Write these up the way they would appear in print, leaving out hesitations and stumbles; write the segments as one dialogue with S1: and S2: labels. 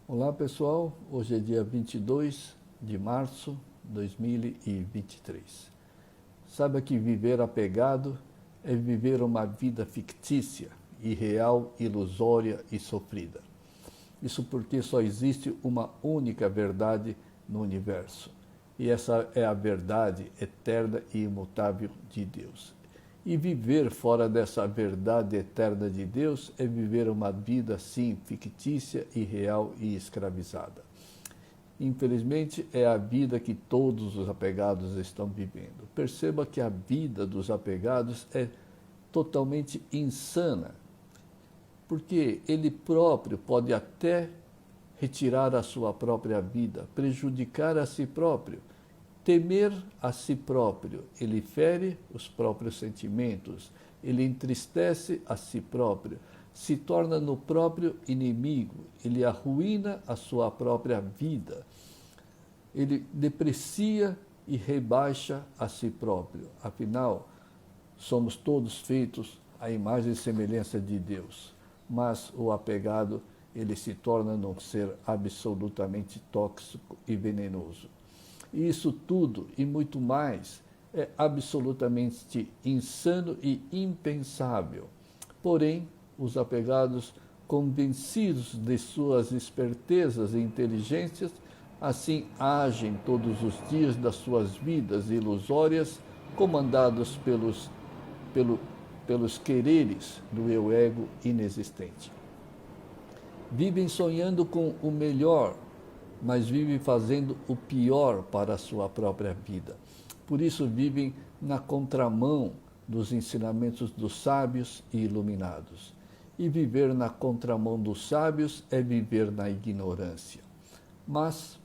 S1: Olá pessoal, hoje é dia 22 de março de 2023. Saiba que viver apegado é viver uma vida fictícia, irreal, ilusória e sofrida. Isso porque só existe uma única verdade no universo, e essa é a verdade eterna e imutável de Deus. E viver fora dessa verdade eterna de Deus é viver uma vida, sim, fictícia, irreal e escravizada. Infelizmente, é a vida que todos os apegados estão vivendo. Perceba que a vida dos apegados é totalmente insana, porque ele próprio pode até retirar a sua própria vida, prejudicar a si próprio, temer a si próprio. Ele fere os próprios sentimentos, ele entristece a si próprio, se torna no próprio inimigo, ele arruína a sua própria vida, ele deprecia e rebaixa a si próprio. Afinal, somos todos feitos à imagem e semelhança de Deus, mas o apegado, ele se torna um ser absolutamente tóxico e venenoso. E isso tudo e muito mais é absolutamente insano e impensável. Porém, os apegados, convencidos de suas espertezas e inteligências, assim agem todos os dias das suas vidas ilusórias, comandados pelos quereres do eu ego inexistente. Vivem sonhando com o melhor, mas vivem fazendo o pior para a sua própria vida. Por isso vivem na contramão dos ensinamentos dos sábios e iluminados. E viver na contramão dos sábios é viver na ignorância. Mas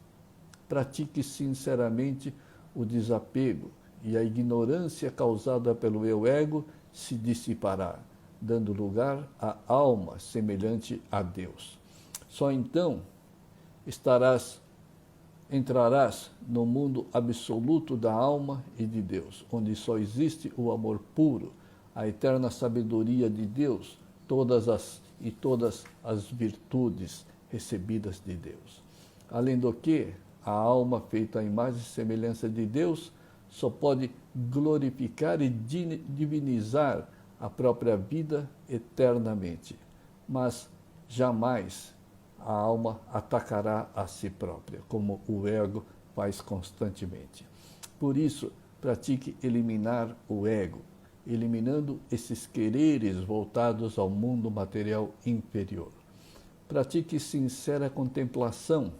S1: pratique sinceramente o desapego, e a ignorância causada pelo eu ego se dissipará, dando lugar à alma semelhante a Deus. Só então entrarás no mundo absoluto da alma e de Deus, onde só existe o amor puro, a eterna sabedoria de Deus, todas as virtudes recebidas de Deus. Além do que, a alma feita à imagem e semelhança de Deus só pode glorificar e divinizar a própria vida eternamente, mas jamais a alma atacará a si própria, como o ego faz constantemente. Por isso, pratique eliminar o ego, eliminando esses quereres voltados ao mundo material inferior. Pratique sincera contemplação,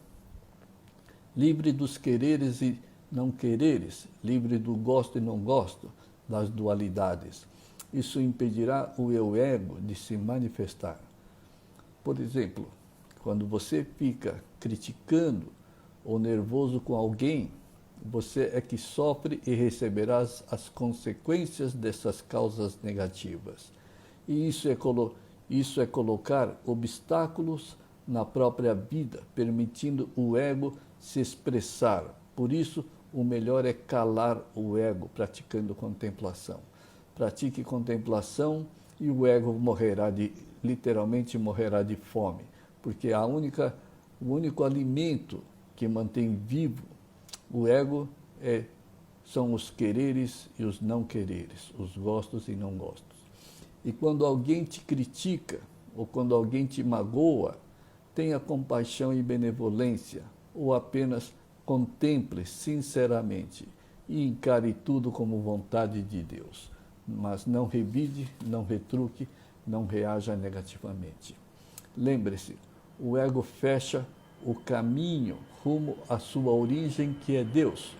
S1: livre dos quereres e não quereres, livre do gosto e não gosto, das dualidades. Isso impedirá o eu ego de se manifestar. Por exemplo, quando você fica criticando ou nervoso com alguém, você é que sofre e receberá as consequências dessas causas negativas. E isso é colocar obstáculos na própria vida, permitindo o ego se expressar. Por isso, o melhor é calar o ego, praticando contemplação. Pratique contemplação e o ego literalmente morrerá de fome, porque o único alimento que mantém vivo o ego são os quereres e os não quereres, os gostos e não gostos. E quando alguém te critica ou quando alguém te magoa, tenha compaixão e benevolência, ou apenas contemple sinceramente e encare tudo como vontade de Deus, mas não revide, não retruque, não reaja negativamente. Lembre-se, o ego fecha o caminho rumo à sua origem, que é Deus.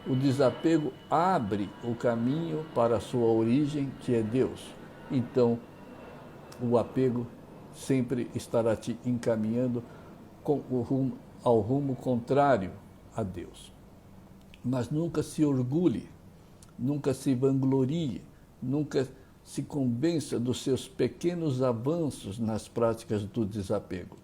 S1: O desapego abre o caminho para a sua origem, que é Deus. Então, o apego sempre estará te encaminhando ao rumo contrário a Deus. Mas nunca se orgulhe, nunca se vanglorie, nunca se convença dos seus pequenos avanços nas práticas do desapego.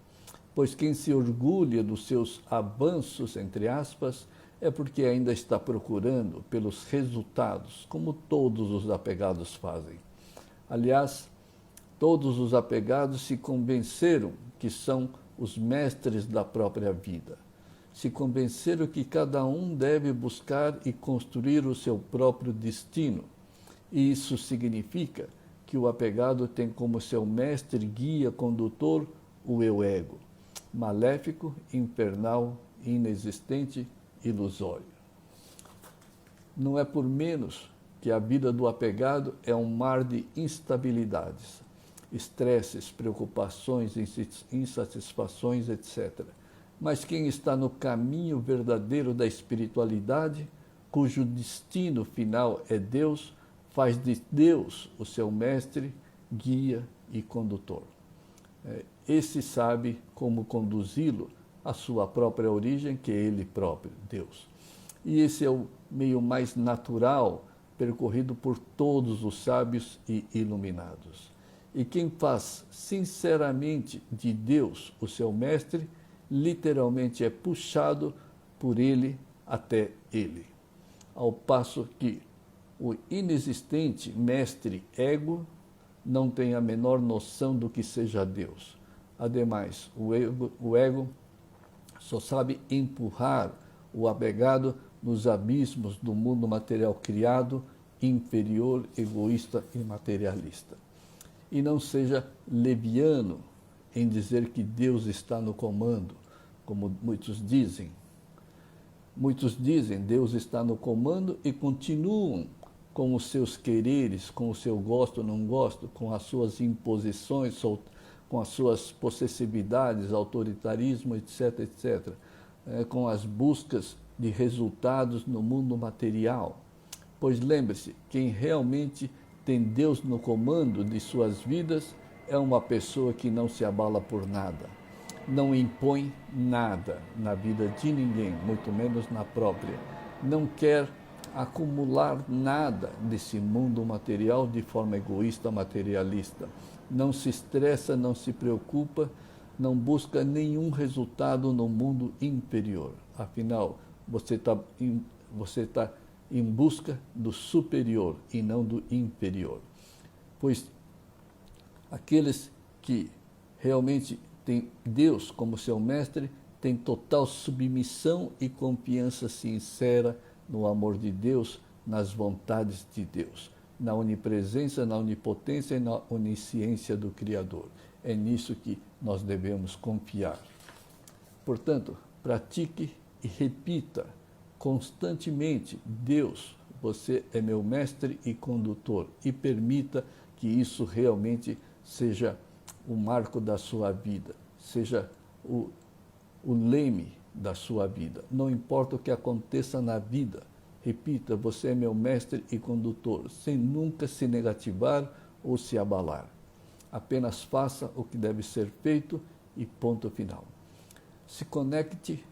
S1: Pois quem se orgulha dos seus avanços, entre aspas, é porque ainda está procurando pelos resultados, como todos os apegados fazem. Aliás, todos os apegados se convenceram que são os mestres da própria vida. Se convenceram que cada um deve buscar e construir o seu próprio destino. E isso significa que o apegado tem como seu mestre, guia, condutor, o eu-ego, maléfico, infernal, inexistente, ilusório. Não é por menos que a vida do apegado é um mar de instabilidades, estresses, preocupações, insatisfações, etc. Mas quem está no caminho verdadeiro da espiritualidade, cujo destino final é Deus, faz de Deus o seu mestre, guia e condutor. Esse sabe como conduzi-lo à sua própria origem, que é Ele próprio, Deus. E esse é o meio mais natural percorrido por todos os sábios e iluminados. E quem faz sinceramente de Deus o seu mestre, literalmente é puxado por ele até ele. Ao passo que o inexistente mestre ego não tem a menor noção do que seja Deus. Ademais, o ego só sabe empurrar o apegado nos abismos do mundo material criado, inferior, egoísta e materialista. E não seja leviano em dizer que Deus está no comando, como muitos dizem. Muitos dizem Deus está no comando e continuam com os seus quereres, com o seu gosto ou não gosto, com as suas imposições, com as suas possessividades, autoritarismo, etc., etc., com as buscas de resultados no mundo material. Pois lembre-se, quem realmente tem Deus no comando de suas vidas é uma pessoa que não se abala por nada, não impõe nada na vida de ninguém, muito menos na própria, não quer acumular nada desse mundo material de forma egoísta, materialista, não se estressa, não se preocupa, não busca nenhum resultado no mundo inferior. Afinal, você está em busca do superior e não do inferior. Pois aqueles que realmente têm Deus como seu mestre têm total submissão e confiança sincera no amor de Deus, nas vontades de Deus, na onipresença, na onipotência e na onisciência do Criador. É nisso que nós devemos confiar. Portanto, pratique e repita constantemente: Deus, você é meu mestre e condutor, e permita que isso realmente seja o marco da sua vida, seja o leme da sua vida. Não importa o que aconteça na vida, repita: você é meu mestre e condutor, sem nunca se negativar ou se abalar. Apenas faça o que deve ser feito e ponto final. Se conecte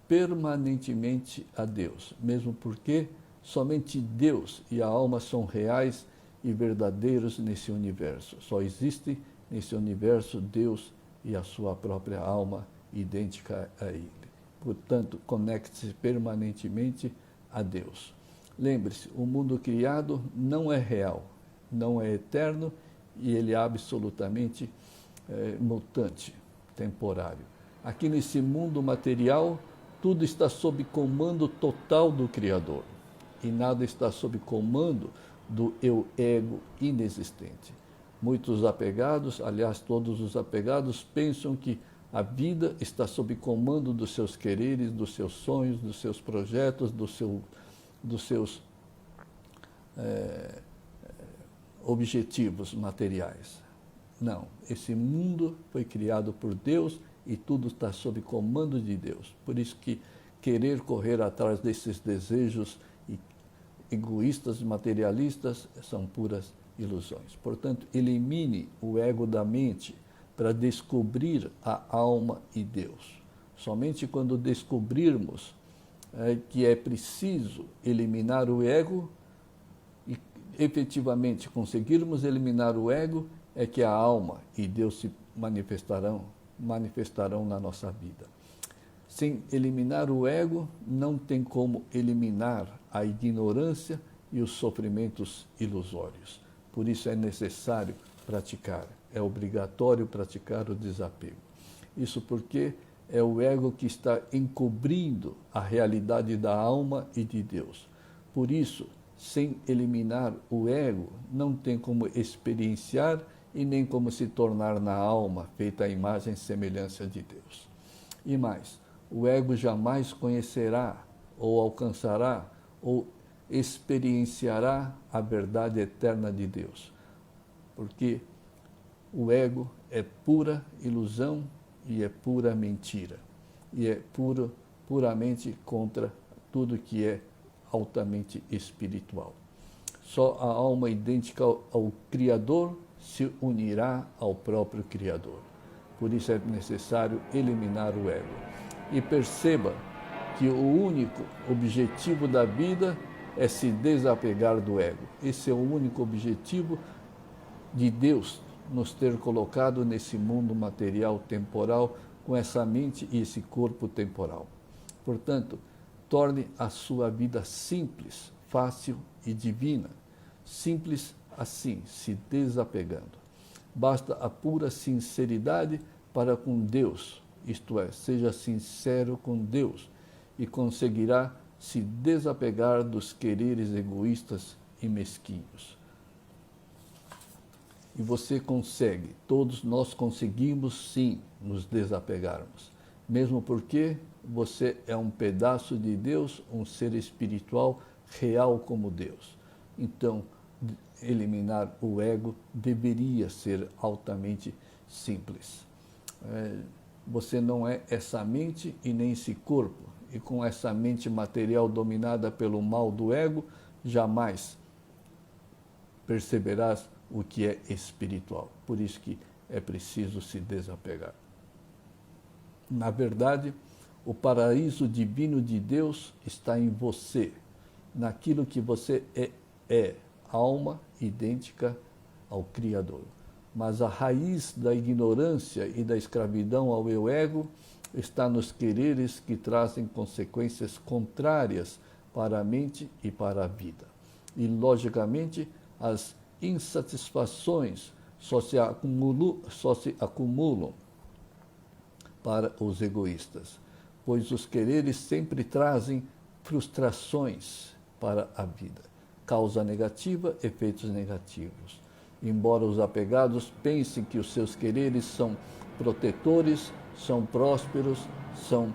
S1: permanentemente a Deus, mesmo porque somente Deus e a alma são reais e verdadeiros nesse universo. Só existe nesse universo Deus e a sua própria alma idêntica a Ele. Portanto, conecte-se permanentemente a Deus. Lembre-se, o mundo criado não é real, não é eterno e ele é absolutamente mutante, temporário. Aqui nesse mundo material, tudo está sob comando total do Criador e nada está sob comando do eu-ego inexistente. Muitos apegados, aliás, todos os apegados, pensam que a vida está sob comando dos seus quereres, dos seus sonhos, dos seus projetos, dos seus objetivos materiais. Não, esse mundo foi criado por Deus e tudo está sob comando de Deus. Por isso que querer correr atrás desses desejos egoístas, materialistas, são puras ilusões. Portanto, elimine o ego da mente para descobrir a alma e Deus. Somente quando descobrirmos que é preciso eliminar o ego e efetivamente conseguirmos eliminar o ego, é que a alma e Deus se manifestarão na nossa vida. Sem eliminar o ego, não tem como eliminar a ignorância e os sofrimentos ilusórios. Por isso é necessário praticar, é obrigatório praticar o desapego. Isso porque é o ego que está encobrindo a realidade da alma e de Deus. Por isso, sem eliminar o ego, não tem como experienciar e nem como se tornar na alma, feita à imagem e semelhança de Deus. E mais, o ego jamais conhecerá, ou alcançará, ou experienciará a verdade eterna de Deus. Porque o ego é pura ilusão e é pura mentira. E é puramente contra tudo que é altamente espiritual. Só a alma idêntica ao Criador se unirá ao próprio Criador. Por isso é necessário eliminar o ego. E perceba que o único objetivo da vida é se desapegar do ego. Esse é o único objetivo de Deus nos ter colocado nesse mundo material temporal com essa mente e esse corpo temporal. Portanto, torne a sua vida simples, fácil e divina. Simples assim, se desapegando. Basta a pura sinceridade para com Deus, isto é, seja sincero com Deus e conseguirá se desapegar dos quereres egoístas e mesquinhos. E você consegue, todos nós conseguimos sim nos desapegarmos, mesmo porque você é um pedaço de Deus, um ser espiritual real como Deus. Então, eliminar o ego deveria ser altamente simples. Você não é essa mente e nem esse corpo, e com essa mente material dominada pelo mal do ego, jamais perceberás o que é espiritual. Por isso que é preciso se desapegar. Na verdade, o paraíso divino de Deus está em você, naquilo que você é alma idêntica ao Criador. Mas a raiz da ignorância e da escravidão ao eu ego está nos quereres que trazem consequências contrárias para a mente e para a vida. E, logicamente, as insatisfações só se acumulam para os egoístas, pois os quereres sempre trazem frustrações para a vida. Causa negativa, efeitos negativos. Embora os apegados pensem que os seus quereres são protetores, são prósperos, são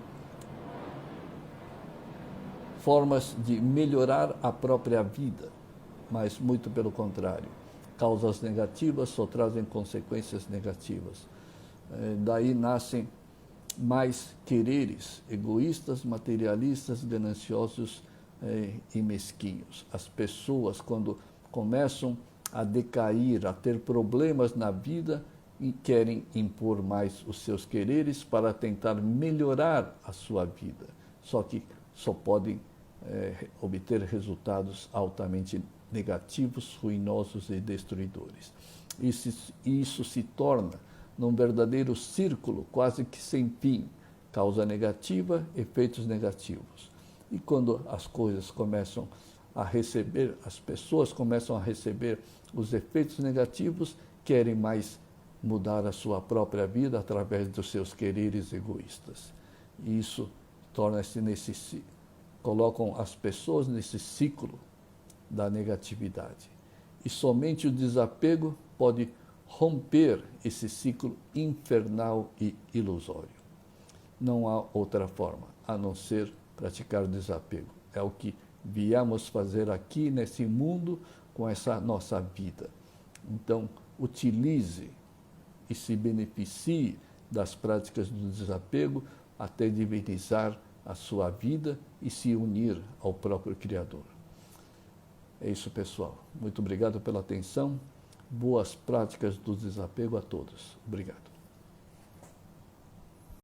S1: formas de melhorar a própria vida, mas muito pelo contrário. Causas negativas só trazem consequências negativas. Daí nascem mais quereres egoístas, materialistas, gananciosos e mesquinhos. As pessoas, quando começam a decair, a ter problemas na vida, e querem impor mais os seus quereres para tentar melhorar a sua vida. Só que só podem obter resultados altamente negativos, ruinosos e destruidores. Isso se torna num verdadeiro círculo quase que sem fim. Causa negativa, efeitos negativos. E quando as coisas começam a receber, as pessoas começam a receber os efeitos negativos, querem mais mudar a sua própria vida através dos seus quereres egoístas. E isso torna-se colocam as pessoas nesse ciclo da negatividade. E somente o desapego pode romper esse ciclo infernal e ilusório. Não há outra forma a não ser praticar o desapego. É o que viemos fazer aqui nesse mundo com essa nossa vida. Então, utilize e se beneficie das práticas do desapego até divinizar a sua vida e se unir ao próprio Criador. É isso, pessoal. Muito obrigado pela atenção. Boas práticas do desapego a todos. Obrigado.